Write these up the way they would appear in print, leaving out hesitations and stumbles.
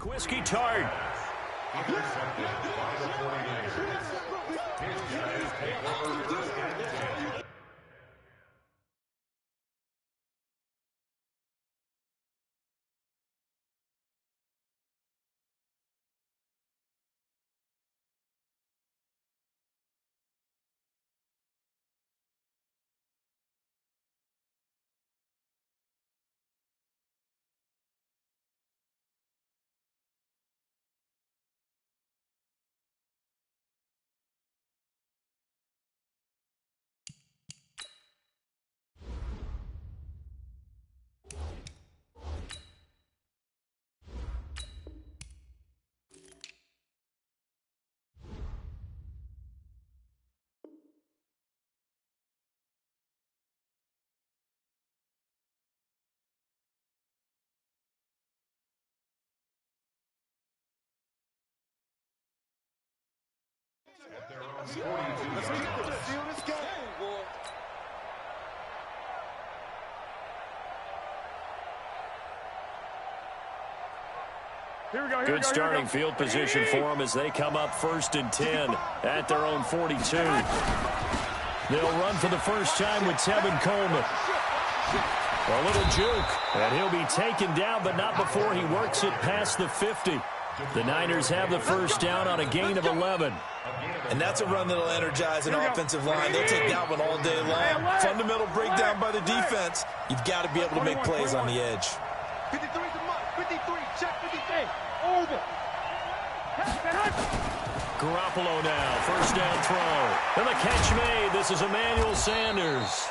Whiskey Tart. Let's seal this game. Good starting field position for them as they come up 1st and 10 at their own 42. They'll run for the first time with Tevin Coleman. A little juke, and he'll be taken down, but not before he works it past the 50. The Niners have the first down on a gain of 11. And that's a run that'll energize an offensive line. They'll take that one all day long. Fundamental breakdown by the defense. You've got to be able to make plays on the edge. 53's a mark. 53. Check 53. Over. Garoppolo now, first down throw. And the catch made. This is Emmanuel Sanders.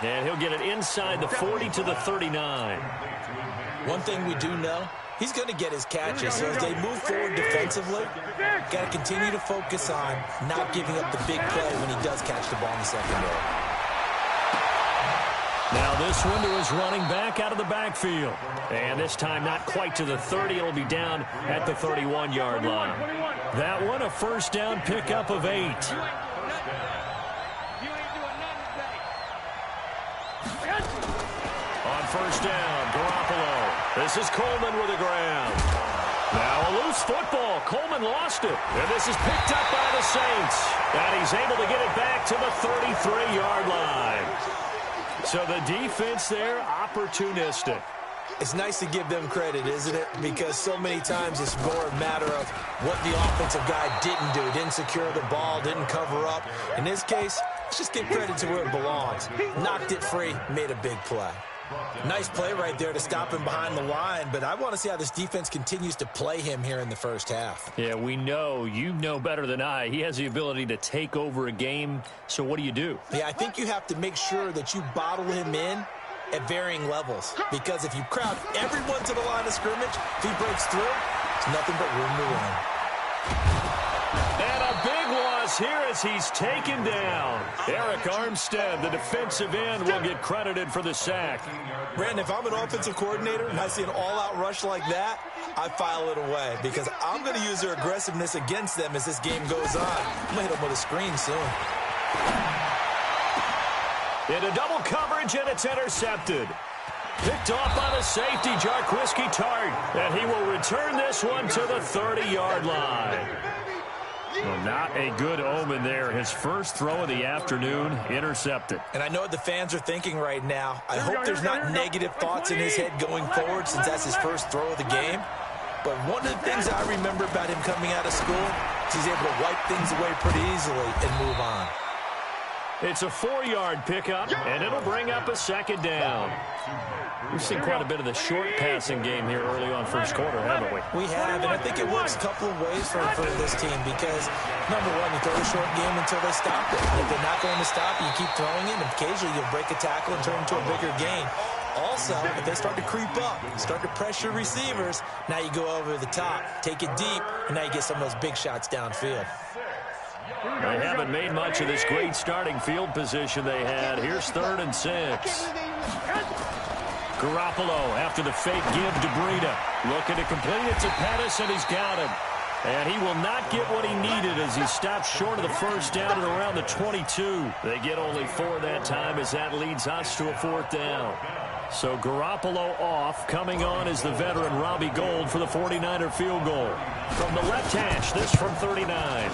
And he'll get it inside the 40 to the 39. One thing we do know, he's going to get his catches. So as they move forward defensively, got to continue to focus on not giving up the big play when he does catch the ball in the secondary. Now this one to his running back out of the backfield. And this time not quite to the 30. It'll be down at the 31-yard line. That one a first down pickup of 8. On first down, Garoppolo. This is Coleman with the ground. Now a loose football. Coleman lost it. And this is picked up by the Saints. And he's able to get it back to the 33-yard line. So the defense there, opportunistic. It's nice to give them credit, isn't it? Because so many times it's more a matter of what the offensive guy didn't do. Didn't secure the ball, didn't cover up. In this case, let's just give credit to where it belongs. Knocked it free, made a big play. Nice play right there to stop him behind the line, but I want to see how this defense continues to play him here in the first half. Yeah, we know. You know better than I. He has the ability to take over a game, so what do you do? Yeah, I think you have to make sure that you bottle him in at varying levels, because if you crowd everyone to the line of scrimmage, if he breaks through, it's nothing but room to run. And a big loss here as he's taken down. Eric Armstead, the defensive end, will get credited for the sack. Brandon, if I'm an offensive coordinator and I see an all-out rush like that, I file it away because I'm going to use their aggressiveness against them as this game goes on. I'm going to hit them with a screen soon. Into double coverage, and it's intercepted. Picked off by the safety, Whiskey Tart. And he will return this one to the 30-yard line. Well, not a good omen there. His first throw of the afternoon, intercepted. And I know what the fans are thinking right now. I hope there's not negative thoughts in his head going forward since that's his first throw of the game. But one of the things I remember about him coming out of school is he's able to wipe things away pretty easily and move on. It's a 4-yard pickup, and it'll bring up a second down. We've seen quite a bit of the short passing game here early on first quarter, haven't we? We have, and I think it works a couple of ways for this team because, number one, you throw the short game until they stop it. And if they're not going to stop it, you keep throwing it, and occasionally you'll break a tackle and turn it into a bigger gain. Also, if they start to creep up, start to pressure receivers, now you go over the top, take it deep, and now you get some of those big shots downfield. They haven't made much of this great starting field position they had. Here's 3rd and 6. Garoppolo after the fake give to Breida. Looking to complete it to Pettis, and he's got him. And he will not get what he needed as he stops short of the first down at around the 22. They get only 4 that time as that leads us to a 4th down. So Garoppolo off. Coming on is the veteran Robbie Gould for the 49er field goal. From the left hash, this from 39.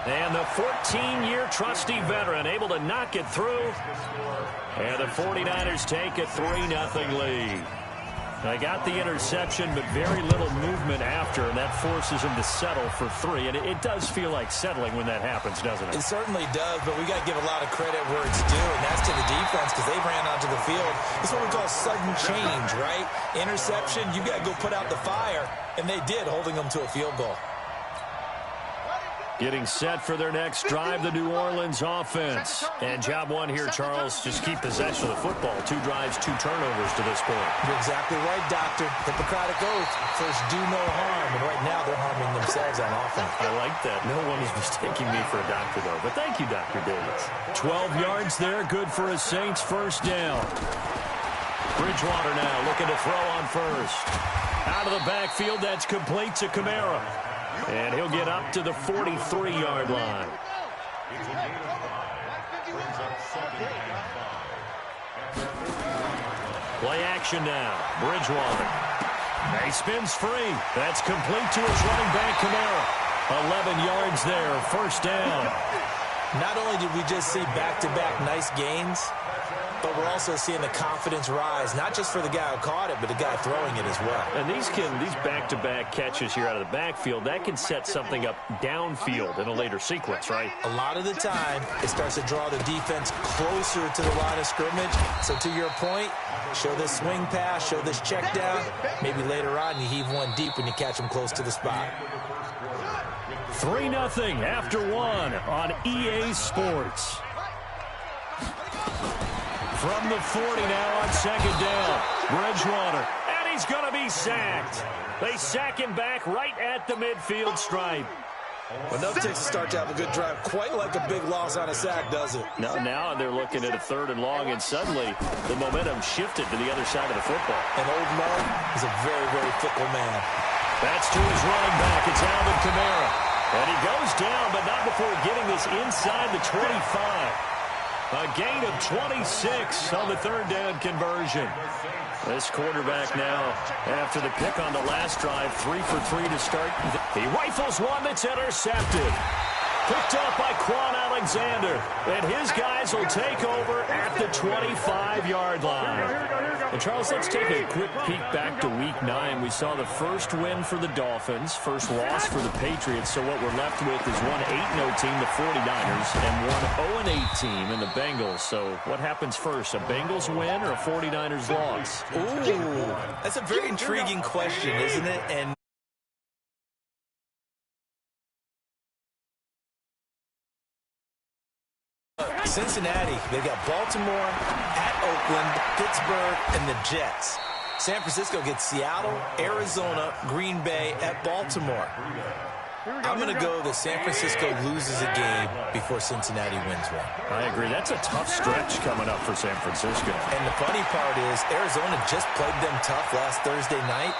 And the 14-year trusty veteran able to knock it through. And the 49ers take a 3-0 lead. They got the interception, but very little movement after, and that forces him to settle for 3. And it does feel like settling when that happens, doesn't it? It certainly does, but we got to give a lot of credit where it's due, and that's to the defense because they ran onto the field. It's what we call sudden change, right? Interception, you got to go put out the fire, and they did, holding them to a field goal. Getting set for their next drive, the New Orleans offense. And job one here, Charles, just keep possession of the football. 2 drives, 2 turnovers to this point. You're exactly right, Doctor. Hippocratic oath. First, do no harm. And right now, they're harming themselves on offense. I like that. No one is mistaking me for a doctor, though. But thank you, Dr. Davis. 12 yards there. Good for a Saints first down. Bridgewater now looking to throw on first. Out of the backfield, that's complete to Kamara. And he'll get up to the 43-yard line. Play action now. Bridgewater. He spins free. That's complete to his running back, Kamara. 11 yards there. First down. Not only did we just see back-to-back nice gains, but we're also seeing the confidence rise, not just for the guy who caught it, but the guy throwing it as well. And these back-to-back catches here out of the backfield, that can set something up downfield in a later sequence, right? A lot of the time, it starts to draw the defense closer to the line of scrimmage. So to your point, show this swing pass, show this check down. Maybe later on, you heave one deep when you catch them close to the spot. 3-0 after 1 on EA Sports. From the 40 now on second down. Bridgewater. And he's going to be sacked. They sack him back right at the midfield stripe. Well, no takes to start to have a good drive. Quite like a big loss on a sack, does it? No, now they're looking at a 3rd and long, and suddenly the momentum shifted to the other side of the football. And Old Mo is a very, very fickle man. That's to his running back. It's Alvin Kamara. And he goes down, but not before getting this inside the 25. A gain of 26 on the 3rd down conversion. This quarterback now, after the pick on the last drive, 3 for 3 to start. He rifles one that's intercepted. Picked up by Quan Alexander. And his guys will take over at the 25-yard line. And Charles, let's take a quick peek back to Week 9. We saw the first win for the Dolphins, first loss for the Patriots. So what we're left with is one 8-0 team, the 49ers, and one 0-8 team in the Bengals. So what happens first, a Bengals win or a 49ers loss? Ooh, that's a very intriguing question, isn't it? And Cincinnati, they've got Baltimore, at Oakland, Pittsburgh, and the Jets. San Francisco gets Seattle, Arizona, Green Bay, at Baltimore. I'm going to go that San Francisco loses a game before Cincinnati wins one. I agree. That's a tough stretch coming up for San Francisco. And the funny part is Arizona just played them tough last Thursday night.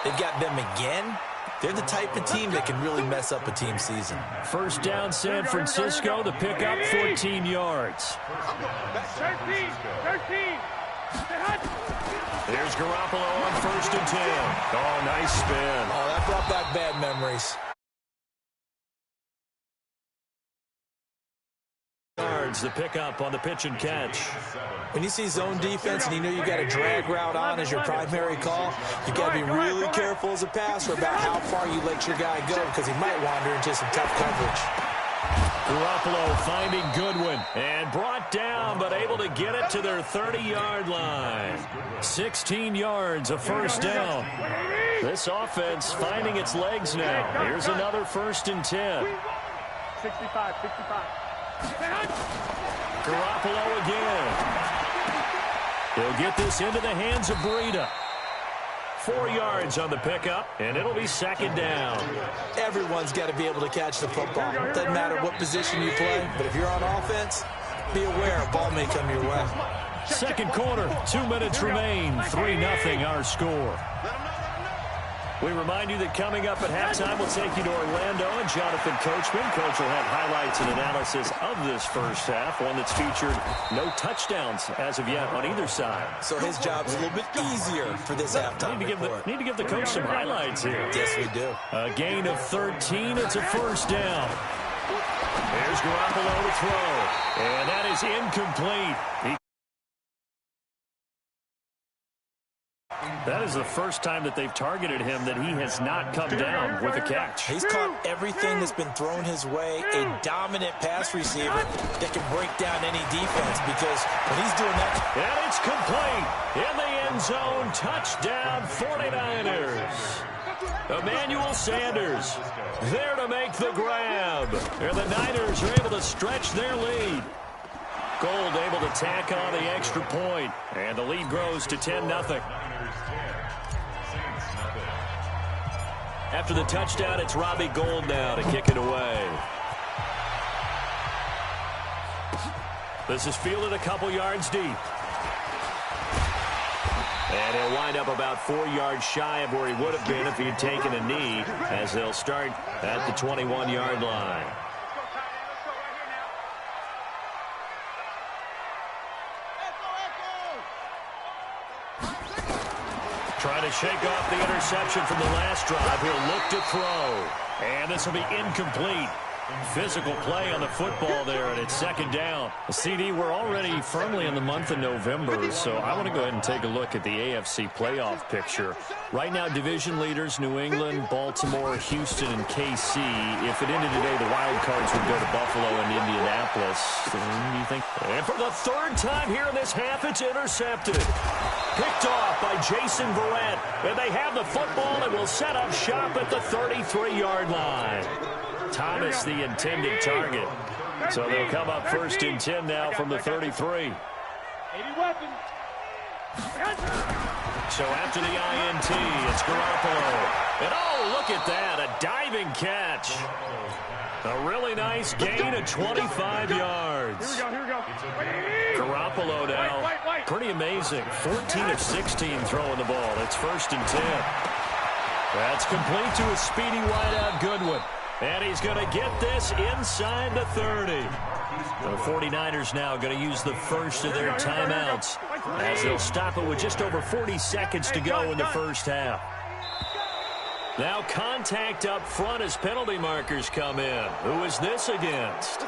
They've got them again. They're the type of team that can really mess up a team season. First down, San Francisco. The pickup, 14 yards. 13. There's Garoppolo on 1st and 10. Oh, nice spin. Oh, that brought back bad memories. The pickup on the pitch and catch. When you see zone defense and you know you got a drag route on as your primary call, you got to be really careful as a passer about how far you let your guy go because he might wander into some tough coverage. Garoppolo finding Goodwin and brought down, but able to get it to their 30-yard line. 16 yards, a first down. This offense finding its legs now. Here's another 1st and 10. 65. Garoppolo again. He'll get this into the hands of Breida. 4 yards on the pickup, and it'll be 2nd down. Everyone's got to be able to catch the football. Doesn't matter what position you play, but if you're on offense, be aware a ball may come your way. Second quarter, 2 minutes remain. 3-0 our score. We remind you that coming up at halftime, we'll take you to Orlando and Jonathan Coachman. Coach will have highlights and analysis of this first half, one that's featured no touchdowns as of yet on either side. So his job's a little bit easier for this halftime report. Need to give the coach some highlights here. Yes, we do. A gain of 13. It's a first down. Here's Garoppolo to throw. And that is incomplete. That is the first time that they've targeted him that he has not come down with a catch. He's caught everything that's been thrown his way. A dominant pass receiver that can break down any defense, because when he's doing that... And it's complete. In the end zone. Touchdown, 49ers. Emmanuel Sanders there to make the grab. And the Niners are able to stretch their lead. Gold able to tack on the extra point. And the lead grows to 10-0. After the touchdown, it's Robbie Gould now to kick it away. This is fielded a couple yards deep. And he'll wind up about 4 yards shy of where he would have been if he had taken a knee, as they'll start at the 21-yard line. Trying to shake off the interception from the last drive. He'll look to throw. And this will be incomplete. Physical play on the football there, and it's second down. CD, we're already firmly in the month of November, so I want to go ahead and take a look at the AFC playoff picture. Right now, division leaders, New England, Baltimore, Houston, and KC. If it ended today, the wild cards would go to Buffalo and Indianapolis. What do you think? And for the third time here in this half, it's intercepted. Picked off by Jason Verrett. And they have the football and will set up shop at the 33-yard line. Thomas, the intended target. So they'll come up first and 10 now from the 33. So after the INT, it's Garoppolo. And oh, look at that, a diving catch. A really nice gain of 25 yards. Here we go. Garoppolo now, pretty amazing. 14 of 16 throwing the ball. It's first and 10. That's complete to a speedy wideout Goodwin. And he's going to get this inside the 30. The 49ers now going to use the first of their timeouts as they'll stop it with just over 40 seconds to go in the first half. Now contact up front as penalty markers come in. Who is this against?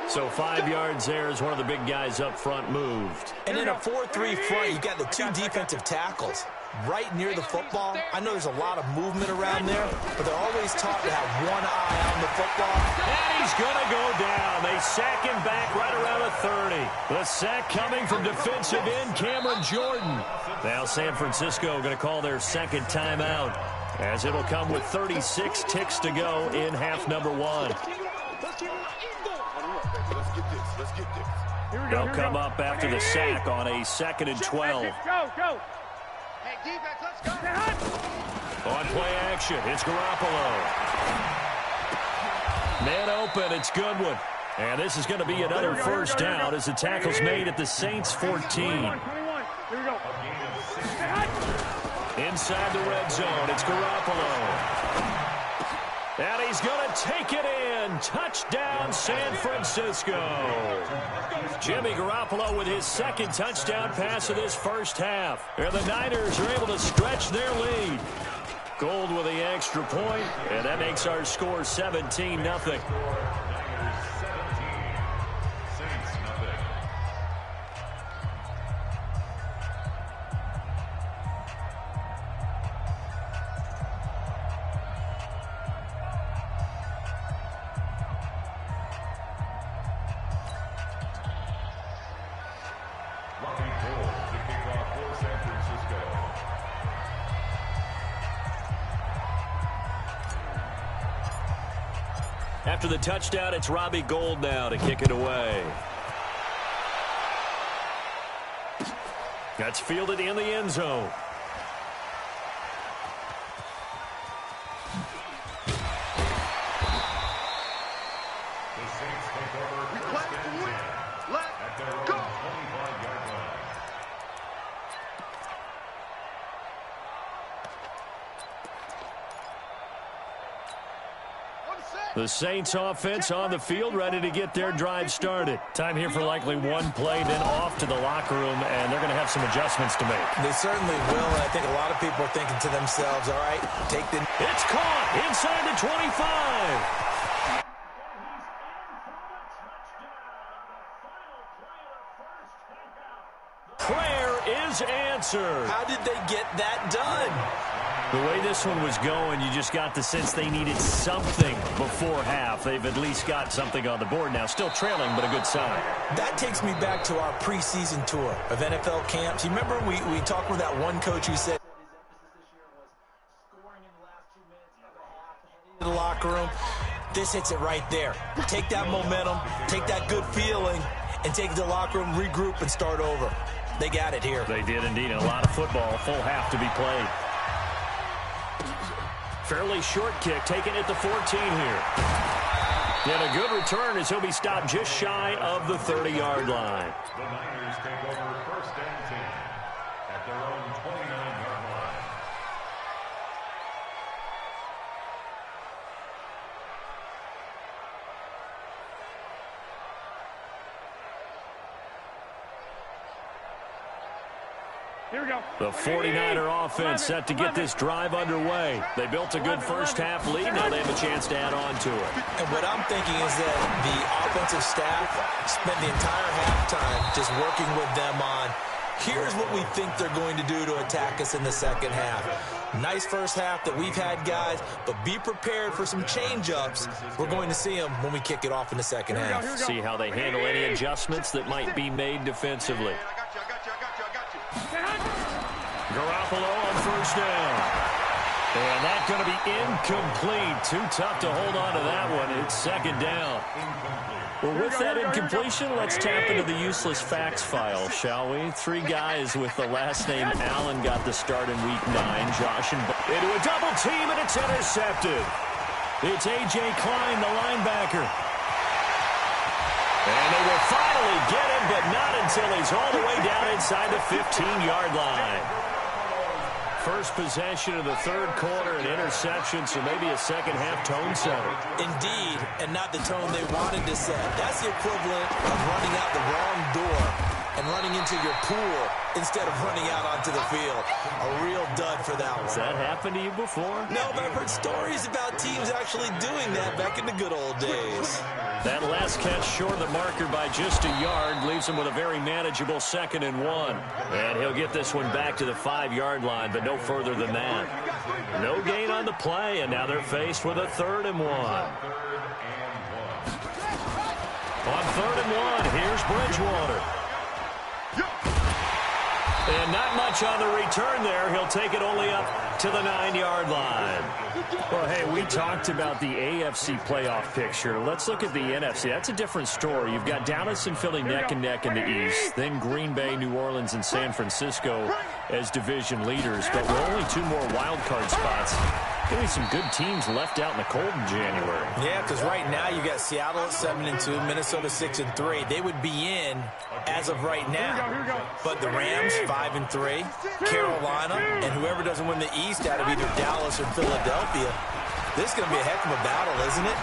So 5 yards there as one of the big guys up front moved. And in a 4-3 front, you've got the two defensive tackles right near the football. I know there's a lot of movement around there, but they're always taught to have one eye on the football. And he's going to go down. They sack him back right around the 30. The sack coming from defensive end Cameron Jordan. Now San Francisco going to call their second timeout, as it'll come with 36 ticks to go in half number one. They'll come up after the sack on a 2nd and 12. Go. Hey, defense, let's go. On play action, it's Garoppolo. Man open, it's Goodwin. And this is going to be another first down as the tackle's made at the Saints 14. 21. Here we go. Inside the red zone, it's Garoppolo. And he's going to take it in. Touchdown, San Francisco. Jimmy Garoppolo with his second touchdown pass of this first half. And the Niners are able to stretch their lead. Gold with the extra point, and that makes our score 17-0. After the touchdown, it's Robbie Gould now to kick it away. That's fielded in the end zone. The Saints offense on the field, ready to get their drive started. Time here for likely one play, then off to the locker room, and they're going to have some adjustments to make. They certainly will, and I think a lot of people are thinking to themselves, all right, take the... It's caught inside the 25. Prayer is answered. How did they get that done? The way this one was going, you just got the sense they needed something before half. They've at least got something on the board now. Still trailing, but a good sign. That takes me back to our preseason tour of NFL camps. You remember we talked with that one coach who said the locker room. This hits it right there. Take that momentum, take that good feeling, and take it to the locker room, regroup, and start over. They got it here. They did indeed. A lot of football, full half to be played. Fairly short kick, taken at the 14 here. And a good return as he'll be stopped just shy of the 30-yard line. The Niners take over first and 10 at their own 29-yard line. Here we go. The 49er offense set to get this drive underway. They built a good first half lead. Now they have a chance to add on to it. And what I'm thinking is that the offensive staff spent the entire halftime just working with them on, here's what we think they're going to do to attack us in the second half. Nice first half that we've had, guys, but be prepared for some change-ups. We're going to see them when we kick it off in the second half. See how they handle any adjustments that might be made defensively. Garoppolo on first down. And that's going to be incomplete. Too tough to hold on to that one. It's second down. Well, with that incompletion, let's tap into the useless facts file, shall we? 3 guys with the last name Allen got the start in Week 9. Josh and into a double team, and it's intercepted. It's A.J. Klein, the linebacker. And they will finally get him, but not until he's all the way down inside the 15-yard line. First possession of the third quarter, an interception, so maybe a second-half tone setter. Indeed, and not the tone they wanted to set. That's the equivalent of running out the wrong door and running into your pool instead of running out onto the field. A real dud for that one. Has that happened to you before? No, but I've heard stories about teams actually doing that back in the good old days. That last catch short of the marker by just a yard leaves him with a very manageable 2nd and 1. And he'll get this one back to the 5-yard line, but no further than that. No gain on the play, and now they're faced with a 3rd and 1. On 3rd and 1, here's Bridgewater. And not much on the return there. He'll take it only up to the 9-yard line. Well, hey, we talked about the AFC playoff picture. Let's look at the NFC. That's a different story. You've got Dallas and Philly neck and neck in the East. Then Green Bay, New Orleans, and San Francisco as division leaders. But we're only 2 more wild card spots. Getting some good teams left out in the cold in January. Yeah, because right now you got Seattle at 7-2, Minnesota 6-3. They would be in as of right now. But the Rams 5-3, Carolina, and whoever doesn't win the East out of either Dallas or Philadelphia. This is going to be a heck of a battle, isn't it?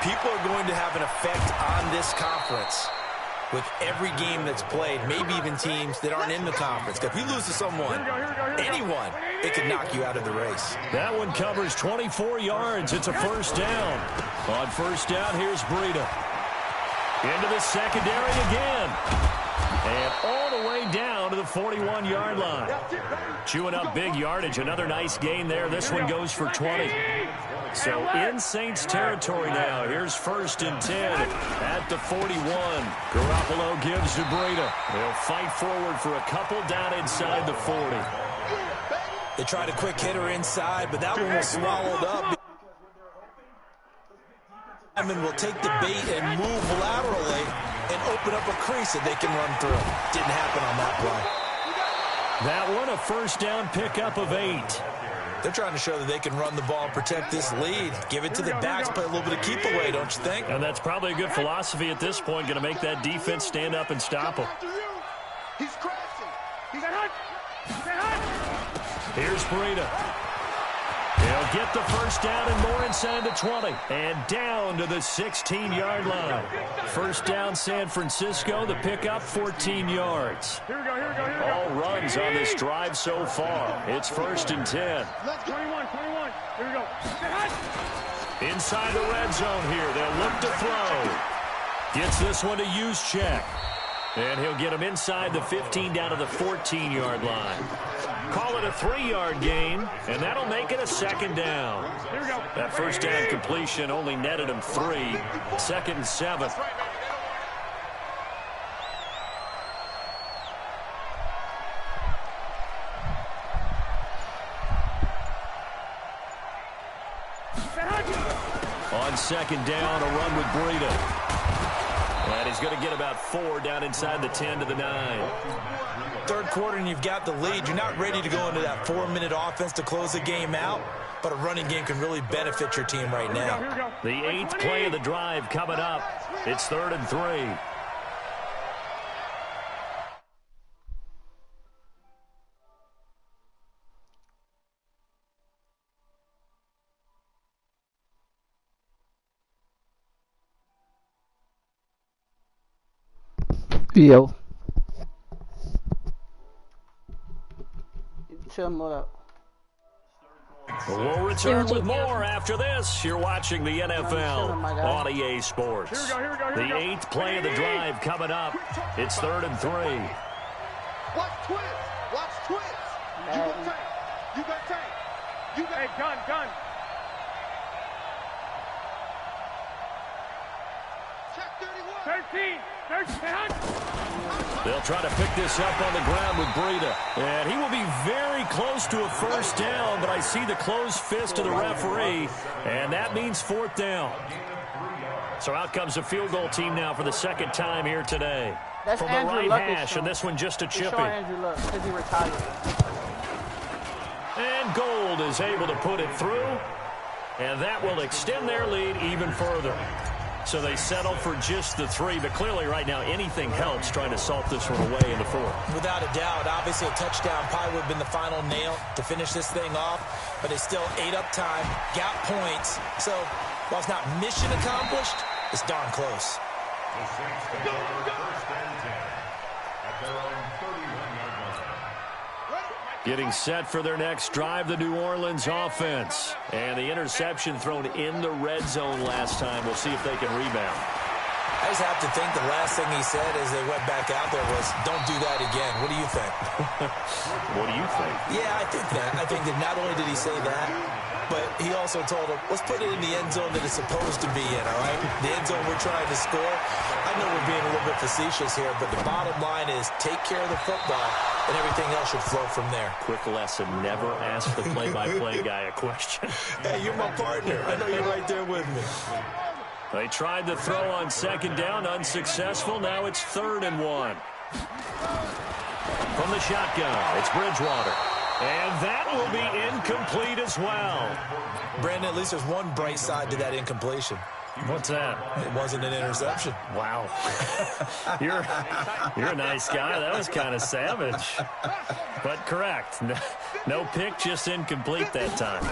People are going to have an effect on this conference with every game that's played, maybe even teams that aren't in the conference. If you lose to someone, anyone, it could knock you out of the race. That one covers 24 yards. It's a first down. On first down, here's Breida. Into the secondary again. And all the way down to the 41-yard line. Chewing up big yardage. Another nice gain there. This one goes for 20. So in Saints territory now. Here's 1st and 10 at the 41. Garoppolo gives to Breida. They'll fight forward for a couple down inside the 40. They tried a quick hitter inside, but that one was swallowed up. And will take the bait and move laterally and open up a crease that they can run through. Didn't happen on that play. That one, a first down pickup of 8. They're trying to show that they can run the ball and protect this lead. Give it to the backs, play a little bit of keep away, don't you think? And that's probably a good philosophy at this point. Going to make that defense stand up and stop him. He's crashing. He's hot. Here's Breida. He'll They'll get the first down and more inside the 20. And down to the 16-yard line. First down, San Francisco. The pickup, 14 yards. Here we go, here we go, here we go. All runs on this drive so far. It's 1st and 10. Let's 21. Here we go. Inside the red zone here. They'll look to throw. Gets this one to Juszczyk. And he'll get him inside the 15 down to the 14-yard line. Call it a 3-yard gain, and that'll make it a 2nd down. Here we go. That first down completion only netted him 3. 2nd and 7. On 2nd down, a run with Breida. And he's going to get about 4 down inside the 10 to the 9. Third quarter and you've got the lead. You're not ready to go into that 4-minute offense to close the game out, but a running game can really benefit your team right now. The 8th play of the drive coming up. It's 3rd and 3. Yo. Chill more up. We'll return with more after this. You're watching the NFL on EA Sports. Here we go. The 8th play of the drive coming up. It's 3rd and 3. Watch twins. You got tank. Hey, gun. Check 31. 13. They'll try to pick this up on the ground with Breida. And he will be very close to a first down, but I see the closed fist of the referee, and that means 4th down. So out comes the field goal team now for the 2nd time here today. That's From the Andrew right Luck hash, and this one just a chippy. Andrew Luck because he retired. And Gold is able to put it through, and that will extend their lead even further. So they settle for just the 3, but clearly right now anything helps trying to salt this one away in the 4th. Without a doubt, obviously a touchdown probably would have been the final nail to finish this thing off, but it's still ate up time, got points. So while it's not mission accomplished, it's darn close. The Saints go first and 10 at their own 31-yard line. Getting set for their next drive, the New Orleans offense. And the interception thrown in the red zone last time. We'll see if they can rebound. I just have to think the last thing he said as they went back out there was, don't do that again. What do you think? What do you think? Yeah, I think that. I think that not only did he say that, but he also told him, let's put it in the end zone that it's supposed to be in, all right? The end zone we're trying to score. I know we're being a little bit facetious here, but the bottom line is take care of the football, and everything else should flow from there. Quick lesson, never ask the play-by-play guy a question. Hey, you're my partner. I know you're right there with me. They tried the throw on 2nd down, unsuccessful. Now it's 3rd and 1. From the shotgun, it's Bridgewater. And that will be incomplete as well. Brandon, at least there's one bright side to that incompletion. What's that? It wasn't an interception. Wow. You're a nice guy. That was kind of savage. But correct. No pick, just incomplete that time.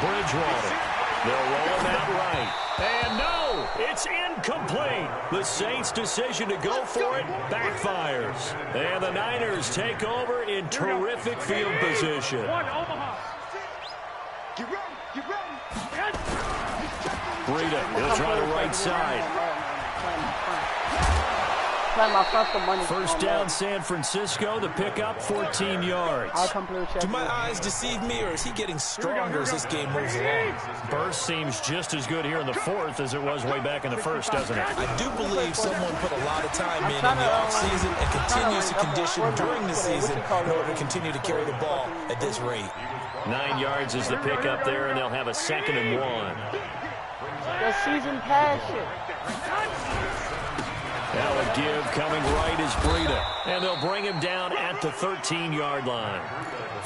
Bridgewater. They'll roll him out right. And no, it's incomplete. The Saints' decision to go for it backfires. And the Niners take over in terrific field position. Breida, he'll try the right side. First down, San Francisco. The pickup, 14 yards. Do my eyes deceive me, or is he getting stronger as this game moves along? Burst seems just as good here in the 4th as it was way back in the 1st, doesn't it? I do believe someone put a lot of time in the offseason and continues to condition during the season in order to continue to carry the ball at this rate. 9 yards is the pickup there, and they'll have a 2nd and 1. The season pass shit. Now a give coming right is Breida. And they'll bring him down at the 13-yard line.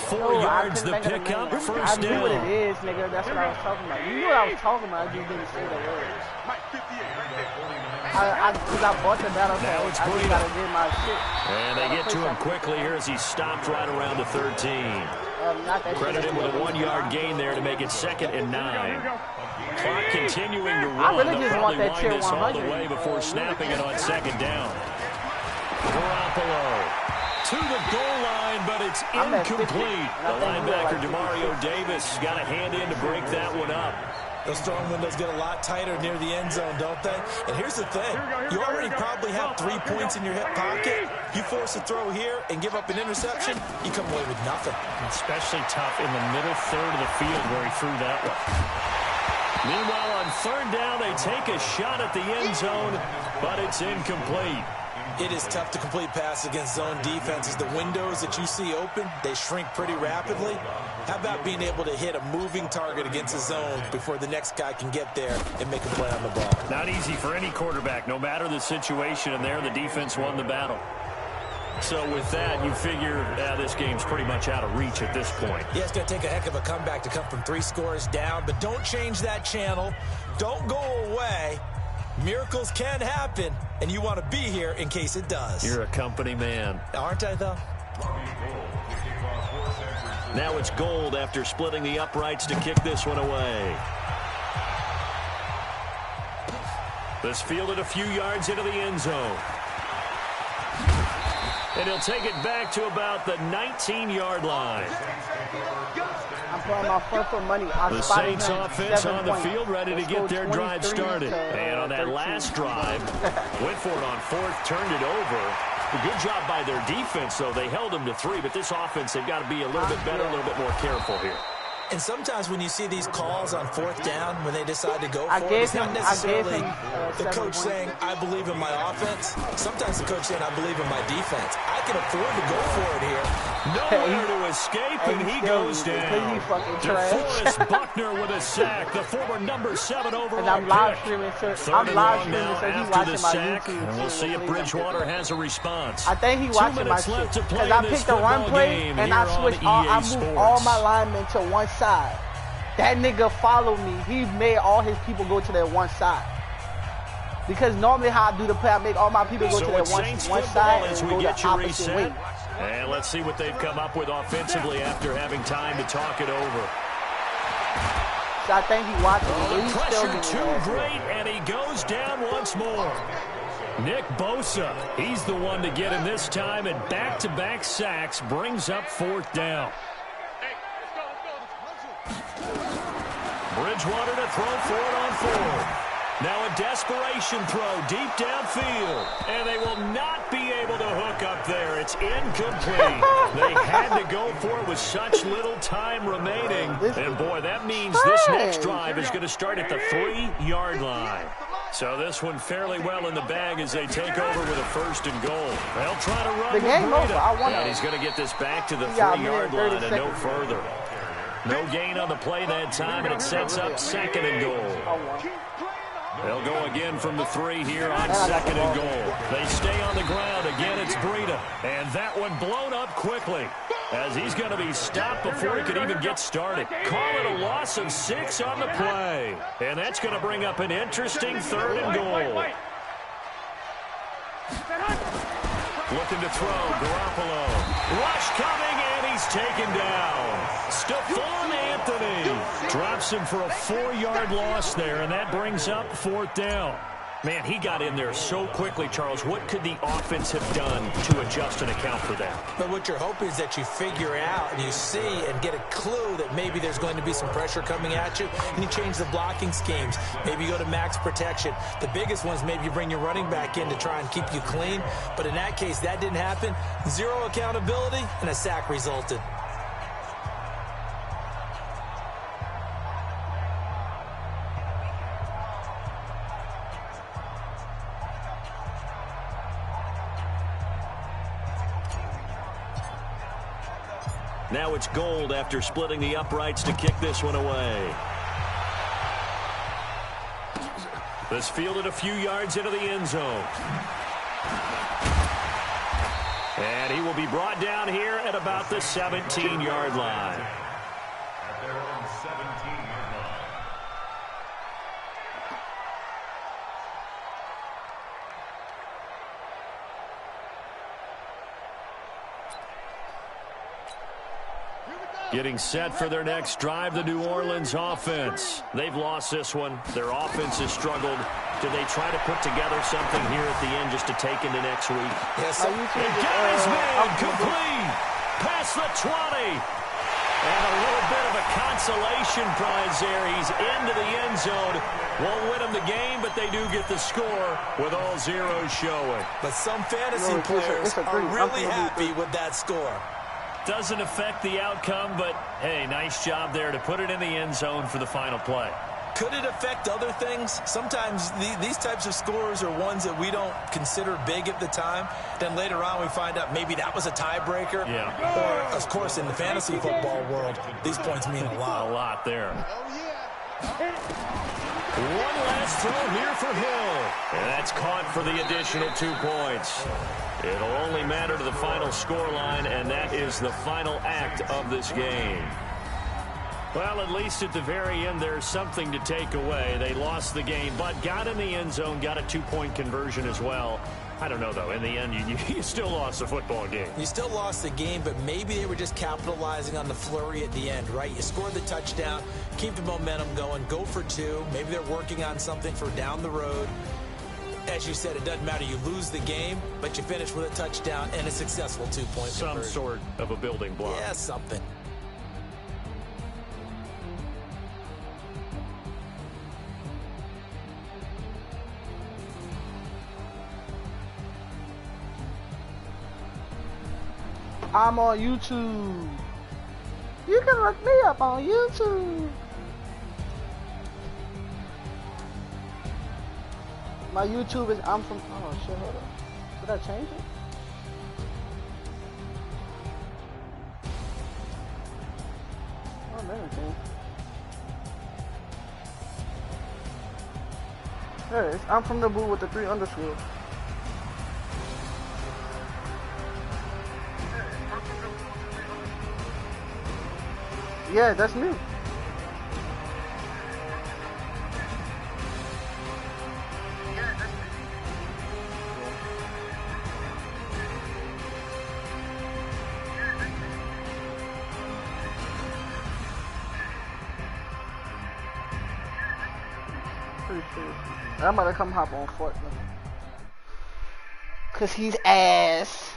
4 yards the pickup, first down. I knew what it is, nigga. That's what I was talking about. You knew what I was talking about. I just didn't say the words. Because I bought the battle now pass. it's I just Breida. got to get my shit. And they get to him quickly here as he stopped right around the 13. Not that Credit him with a 1-yard gain there to make it 2nd and 9. Clock continuing to run. really They'll just probably want that wind tier this all the 100. way before snapping it on 2nd down. Garoppolo to the goal line, but it's I'm at 50. incomplete. The linebacker, Demario Davis, got a hand in to break that one up. Those throwing windows get a lot tighter near the end zone, don't they? And here's the thing. You already probably have 3 points in your hip pocket. You force a throw here and give up an interception, you come away with nothing. Especially tough in the middle third of the field where he threw that one. Meanwhile, on 3rd down, they take a shot at the end zone, but it's incomplete. It is tough to complete passes against zone defenses. The windows that you see open, they shrink pretty rapidly. How about being able to hit a moving target against a zone before the next guy can get there and make a play on the ball? Not easy for any quarterback, no matter the situation, and there the defense won the battle. So with that, you figure this game's pretty much out of reach at this point. Yeah, it's going to take a heck of a comeback to come from 3 scores down, but don't change that channel. Don't go away. Miracles can happen, and you want to be here in case it does. You're a company man. Aren't I, though? Now it's Gold after splitting the uprights to kick this one away. This fielded a few yards into the end zone. And he'll take it back to about the 19-yard line. I'm putting my front foot money. The Saints offense on the field ready to get their drive started. And on that last drive, went for it on 4th, turned it over. A good job by their defense, though. They held them to 3, but this offense, they've got to be a little bit better, a little bit more careful here. And sometimes when you see these calls on 4th down, when they decide to go for it, it's not necessarily the coach saying, I believe in my offense. Sometimes the coach saying, I believe in my defense. I can afford to go for it here. Nowhere to escape, and he goes down. DeForest Buckner with a sack, the former number 7 overall pick. I'm live streaming, so he's watching my YouTube. And we'll see if Bridgewater has a response. I think he watching my shit. Because I picked a run play, and I switched I moved all my linemen to one side. That nigga followed me. He made all his people go to that one side. Because normally how I do the play, I make all my people go to that one side and go the opposite way. And let's see what they've come up with offensively after having time to talk it over. So I think he's watching me. The pressure too great, and he goes down once more. Nick Bosa, he's the one to get him this time, and back-to-back sacks brings up 4th down. Bridgewater to throw for it on 4th. Now a desperation throw deep downfield, and they will not be able to hook up there. It's incomplete. They had to go for it with such little time remaining. And, boy, that means this next drive is going to start at the 3-yard line. So this one fairly well in the bag as they take over with a 1st and goal. They'll try to run the game over. and he's going to get this back to the 3-yard line and no further. No gain on the play that time, and it sets up 2nd and goal. They'll go again from the 3 here on 2nd and goal. They stay on the ground. Again, it's Breida. And that one blown up quickly as he's going to be stopped before he could even get started. Call it a loss of 6 on the play. And that's going to bring up an interesting 3rd and goal. Looking to throw, Garoppolo. Rush coming, and he's taken down. Stephon Anthony drops him for a 4-yard loss there, and that brings up 4th down. Man, he got in there so quickly, Charles. What could the offense have done to adjust and account for that? But what you're hoping is that you figure out and you see and get a clue that maybe there's going to be some pressure coming at you, and you change the blocking schemes. Maybe you go to max protection. The biggest one is maybe you bring your running back in to try and keep you clean. But in that case, that didn't happen. 0 accountability, and a sack resulted. Now it's Gold after splitting the uprights to kick this one away. This fielded a few yards into the end zone. And he will be brought down here at about the 17-yard line. At their own 17-yard line. Here we go. Getting set for their next drive, the New Orleans offense. They've lost this one. Their offense has struggled. Do they try to put together something here at the end just to take into next week? Yes, and got his man complete. Past the 20. And a little bit of a consolation prize there. He's into the end zone. Won't win them the game, but they do get the score with all zeros showing. But some fantasy players are really happy with that score. Doesn't affect the outcome, but, hey, nice job there to put it in the end zone for the final play. Could it affect other things? Sometimes these types of scores are ones that we don't consider big at the time. Then later on we find out maybe that was a tiebreaker. Yeah. Or, of course, in the fantasy football world, these points mean a lot. A lot there. One last throw here for Hill. And that's caught for the additional 2 points. It'll only matter to the final scoreline, and that is the final act of this game. Well, at least at the very end, there's something to take away. They lost the game, but got in the end zone, got a 2-point conversion as well. I don't know, though. In the end, you still lost the football game. You still lost the game, but maybe they were just capitalizing on the flurry at the end, right? You scored the touchdown, keep the momentum going, go for 2. Maybe they're working on something for down the road. As you said, it doesn't matter. You lose the game, but you finish with a touchdown and a successful 2-point conversion. Some sort of a building block. Yeah, something. I'm on YouTube. You can look me up on YouTube. My YouTube is I'm from. Oh shit! Hold up. Did I change it? Oh man, okay. There it is. I'm from the boo with the 3 underscores. Yeah, that's me. I'm about to come hop on Fortnite. Cause he's ass.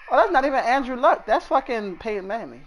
Oh, that's not even Andrew Luck. That's fucking Peyton Manning.